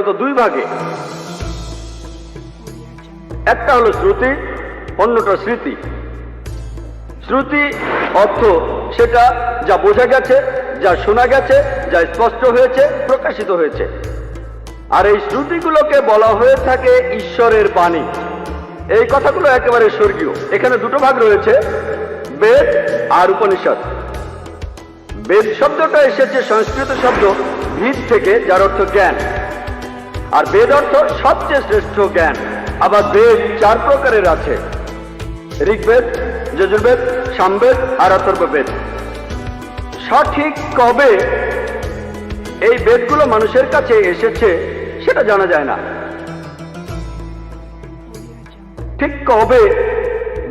মূলত দুই ভাগে। একটা হলো শ্রুতি, অন্যটা স্মৃতি। শ্রুতি অর্থ সেটা যা বোঝা গেছে, যা শোনা গেছে, যা স্পষ্ট হয়েছে, প্রকাশিত হয়েছে। আর এই শ্রুতিগুলোকে বলা হয়ে থাকে ঈশ্বরের বাণী। এই কথাগুলো একেবারে স্বর্গীয়। এখানে দুটো ভাগ রয়েছে, বেদ আর উপনিষদ। বেদ শব্দটা এসেছে সংস্কৃত শব্দ ভিদ থেকে, যার অর্থ জ্ঞান। আর বেদ অর্থ সবচেয়ে শ্রেষ্ঠ জ্ঞান। আবার বেদ চার প্রকারের আছে, ঋগ্বেদ, যজুর্বেদ, সামবেদ আর অথর্ববেদ। সঠিক কবে এই বেদগুলো মানুষের কাছে এসেছে সেটা জানা যায় না। ঠিক কবে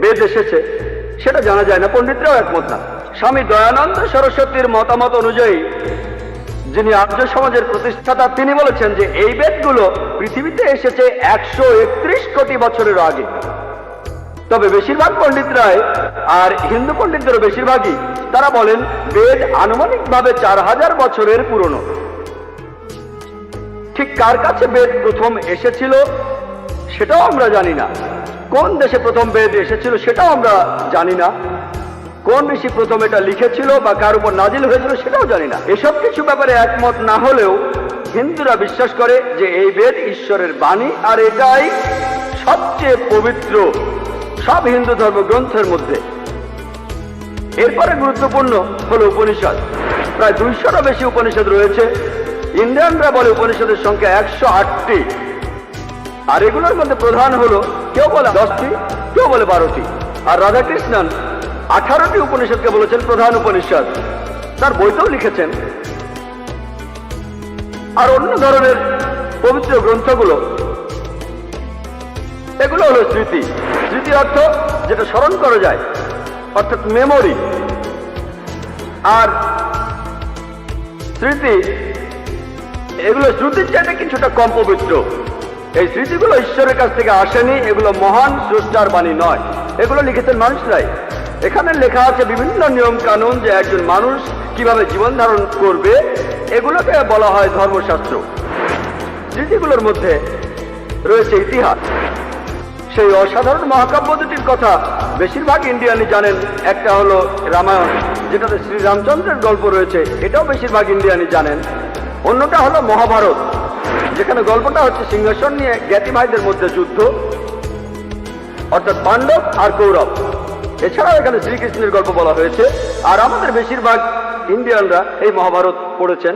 বেদ এসেছে সেটা জানা যায় না, পণ্ডিতরাও একমত না। স্বামী দয়ানন্দ সরস্বতীর মতামত অনুযায়ী, যিনি আর্য সমাজের প্রতিষ্ঠাতা, তিনি বলেছেন যে এই বেদগুলো পৃথিবীতে এসেছে 131 কোটি বছরের আগে। তবে বেশিরভাগ পণ্ডিতরাই, আর হিন্দু পণ্ডিতদেরও বেশিরভাগই, তারা বলেন বেদ আনুমানিকভাবে 4000 বছরের পুরনো। ঠিক কার কাছে বেদ প্রথম এসেছিল সেটাও আমরা জানি না। কোন দেশে প্রথম বেদ এসেছিল সেটাও আমরা জানি না। কোন ঋষি প্রথম এটা লিখেছিল বা কার উপর নাজিল হয়েছিল সেটাও জানি না। এসব কিছু ব্যাপারে একমত না হলেও হিন্দুরা বিশ্বাস করে যে এই বেদ ঈশ্বরের বাণী, আর এটাই সবচেয়ে পবিত্র সব হিন্দু ধর্মগ্রন্থের মধ্যে। এরপরে গুরুত্বপূর্ণ হলো উপনিষদ। প্রায় 200টা বেশি উপনিষদ রয়েছে। ইন্ডিয়ানরা বলে উপনিষদের সংখ্যা 108টি। আর এগুলোর মধ্যে প্রধান হলো, কেউ বলে 10টি, কেউ বলে 12টি। আর রাধাকৃষ্ণন 18টি উপনিষদকে বলেছেন প্রধান উপনিষদ, তার বইতেও লিখেছেন। আর অন্য ধরনের পবিত্র গ্রন্থগুলো, এগুলো হলো স্মৃতি। স্মৃতি অর্থ যেটা স্মরণ করা যায়, অর্থাৎ মেমোরি। আর স্মৃতি, এগুলো শ্রুতির চাইতে কিছুটা কম পবিত্র। এই স্মৃতিগুলো ঈশ্বরের কাছ থেকে আসেনি, এগুলো মহান স্রষ্টার বাণী নয়, এগুলো লিখেছেন মানুষরাই। এখানে লেখা আছে বিভিন্ন নিয়ম কানুন, যে একজন মানুষ কিভাবে জীবন ধারণ করবে, এগুলোকে বলা হয় ধর্মশাস্ত্র। স্মৃতিগুলোর মধ্যে রয়েছে ইতিহাস। সেই অসাধারণ মহাকাব্য দুটির কথা বেশিরভাগ ইন্ডিয়ানই জানেন। একটা হলো রামায়ণ, যেটাতে শ্রীরামচন্দ্রের গল্প রয়েছে, এটাও বেশিরভাগ ইন্ডিয়ানই জানেন। অন্যটা হলো মহাভারত, যেখানে গল্পটা হচ্ছে সিংহাসন নিয়ে জ্ঞাতি ভাইদের মধ্যে যুদ্ধ, অর্থাৎ পাণ্ডব আর কৌরব। এছাড়াও এখানে শ্রীকৃষ্ণের গল্প বলা হয়েছে। আর আমাদের বেশিরভাগ ইন্ডিয়ানরা এই মহাভারত পড়েছেন।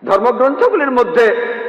ধর্মগ্রন্থগুলির মধ্যে